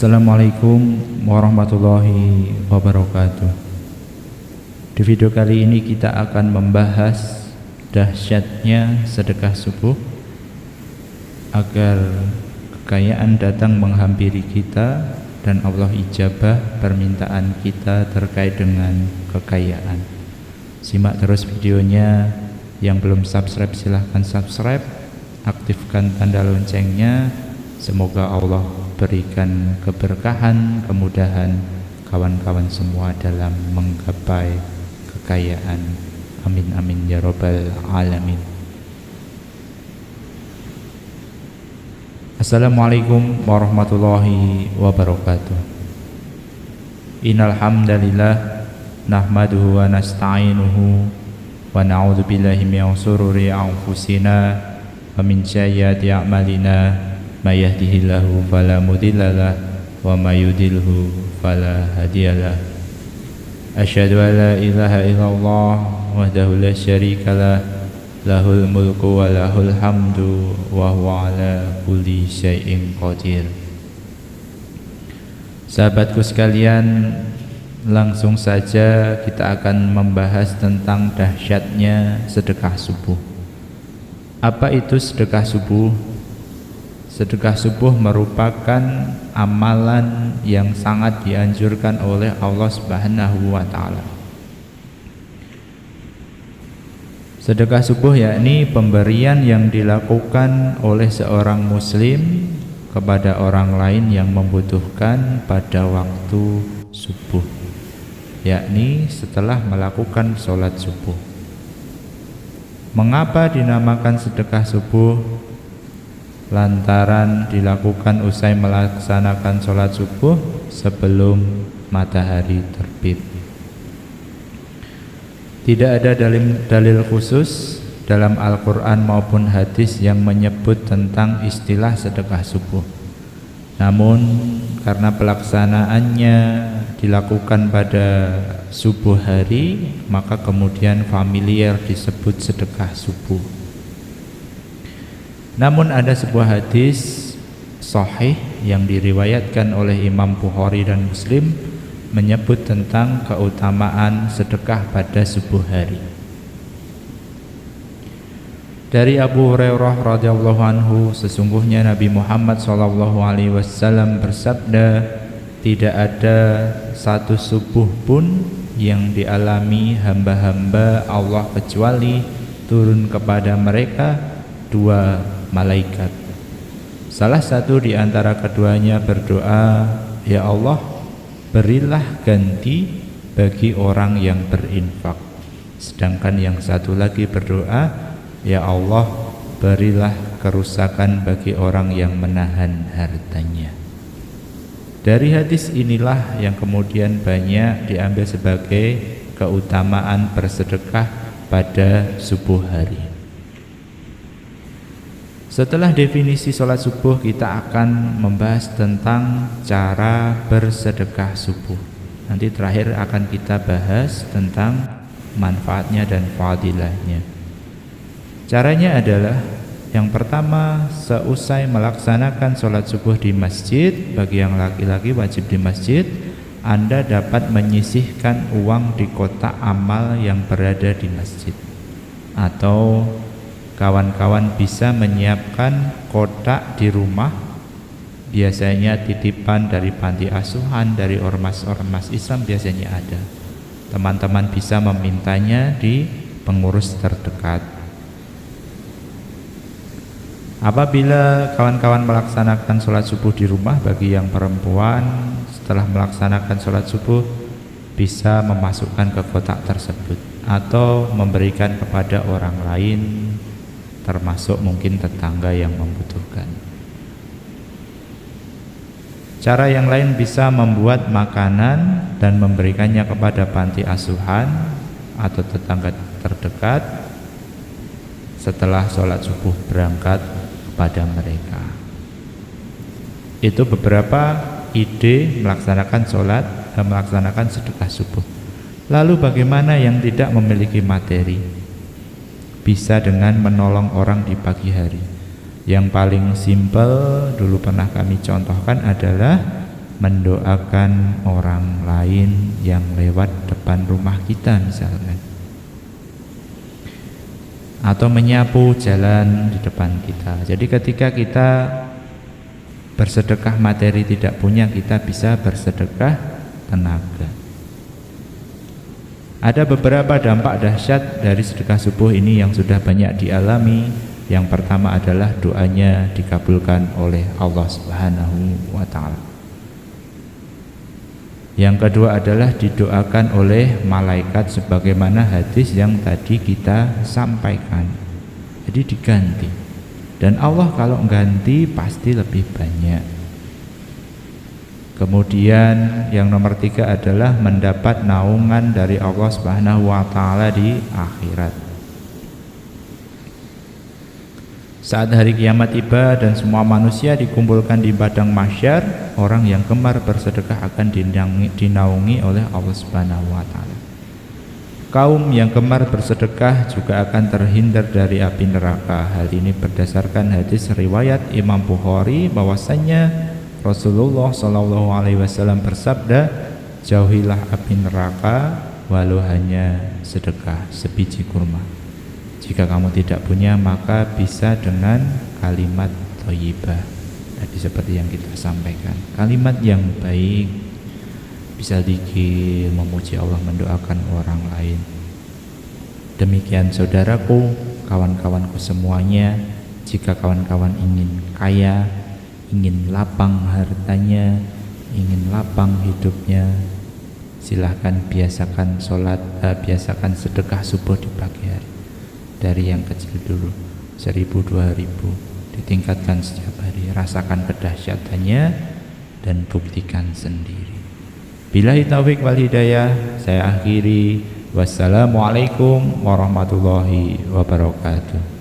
Assalamualaikum warahmatullahi wabarakatuh. Di video kali ini kita akan membahas dahsyatnya sedekah subuh agar kekayaan datang menghampiri kita dan Allah ijabah permintaan kita terkait dengan kekayaan. Simak terus videonya. Yang belum subscribe silahkan subscribe, aktifkan tanda loncengnya. Semoga Allah berikan keberkahan, kemudahan kawan-kawan semua dalam menggapai kekayaan. Amin amin ya rabbal alamin. Assalamualaikum warahmatullahi wabarakatuh. Innal hamdalillah nahmaduhu wa nasta'inuhu wa na'udzu billahi min shururi anfusina wa min sayyiati a'malina may yahdihillahu fala mudhillalah wa may yudhlilhu fala hadiyalah. Asyhadu an la ilaha illallah wahdahu la syarikalah lahul mulku wa lahul hamdu wa huwa ala kulli syai'in qadir. Sahabatku sekalian, langsung saja kita akan membahas tentang dahsyatnya sedekah subuh. Apa itu sedekah subuh? Sedekah subuh merupakan amalan yang sangat dianjurkan oleh Allah Subhanahu wa taala. Sedekah subuh yakni pemberian yang dilakukan oleh seorang muslim kepada orang lain yang membutuhkan pada waktu subuh, yakni setelah melakukan sholat subuh. Mengapa dinamakan sedekah subuh? Lantaran dilakukan usai melaksanakan sholat subuh sebelum matahari terbit. Tidak ada dalil khusus dalam Al-Quran maupun hadis yang menyebut tentang istilah sedekah subuh. Namun karena pelaksanaannya dilakukan pada subuh hari, maka kemudian familiar disebut sedekah subuh. Namun ada sebuah hadis sahih yang diriwayatkan oleh Imam Bukhari dan Muslim menyebut tentang keutamaan sedekah pada subuh hari. Dari Abu Hurairah radhiyallahu anhu, sesungguhnya Nabi Muhammad SAW bersabda, tidak ada satu subuh pun yang dialami hamba-hamba Allah kecuali turun kepada mereka dua malaikat. Salah satu di antara keduanya berdoa, ya Allah, berilah ganti bagi orang yang berinfak. Sedangkan yang satu lagi berdoa, ya Allah, berilah kerusakan bagi orang yang menahan hartanya. Dari hadis inilah yang kemudian banyak diambil sebagai keutamaan bersedekah pada subuh hari. Setelah definisi sholat subuh, kita akan membahas tentang cara bersedekah subuh. Nanti terakhir akan kita bahas tentang manfaatnya dan fadilahnya. Caranya adalah, yang pertama, seusai melaksanakan sholat subuh di masjid, bagi yang laki-laki wajib di masjid, Anda dapat menyisihkan uang di kotak amal yang berada di masjid. Atau kawan-kawan bisa menyiapkan kotak di rumah, biasanya titipan dari panti asuhan, dari ormas-ormas Islam biasanya ada. Teman-teman bisa memintanya di pengurus terdekat. Apabila kawan-kawan melaksanakan sholat subuh di rumah, bagi yang perempuan setelah melaksanakan sholat subuh bisa memasukkan ke kotak tersebut atau memberikan kepada orang lain, termasuk mungkin tetangga yang membutuhkan. Cara yang lain bisa membuat makanan dan memberikannya kepada panti asuhan atau tetangga terdekat setelah sholat subuh berangkat kepada mereka. Itu beberapa ide melaksanakan sholat dan melaksanakan sedekah subuh. Lalu bagaimana yang tidak memiliki materi? Bisa dengan menolong orang di pagi hari. Yang paling simpel dulu pernah kami contohkan adalah mendoakan orang lain yang lewat depan rumah kita misalkan, atau menyapu jalan di depan kita. Jadi ketika kita bersedekah materi tidak punya, kita bisa bersedekah tenaga. Ada beberapa dampak dahsyat dari sedekah subuh ini yang sudah banyak dialami. Yang pertama adalah doanya dikabulkan oleh Allah Subhanahu wa ta'ala. Yang kedua adalah didoakan oleh malaikat sebagaimana hadis yang tadi kita sampaikan. Jadi diganti. Dan Allah kalau ganti pasti lebih banyak. Kemudian yang nomor 3 adalah mendapat naungan dari Allah Subhanahu wa ta'ala di akhirat. Saat hari kiamat tiba dan semua manusia dikumpulkan di padang mahsyar, orang yang gemar bersedekah akan dinaungi oleh Allah Subhanahu wa ta'ala. Kaum yang gemar bersedekah juga akan terhindar dari api neraka. Hal ini berdasarkan hadis riwayat Imam Bukhari bahwasanya Rasulullah SAW bersabda, jauhilah api neraka walau hanya sedekah sebiji kurma. Jika kamu tidak punya, maka bisa dengan kalimat thayyibah. Tadi seperti yang kita sampaikan, kalimat yang baik, bisa zikir, memuji Allah, mendoakan orang lain. Demikian saudaraku, kawan-kawanku semuanya, jika kawan-kawan ingin kaya, ingin lapang hartanya, ingin lapang hidupnya, silahkan biasakan biasakan sedekah subuh di pagi hari. Dari yang kecil dulu, 1.000, 2.000, ditingkatkan setiap hari. Rasakan kedahsyatannya dan buktikan sendiri. Billahi taufik wal hidayah, saya akhiri. Wassalamualaikum warahmatullahi wabarakatuh.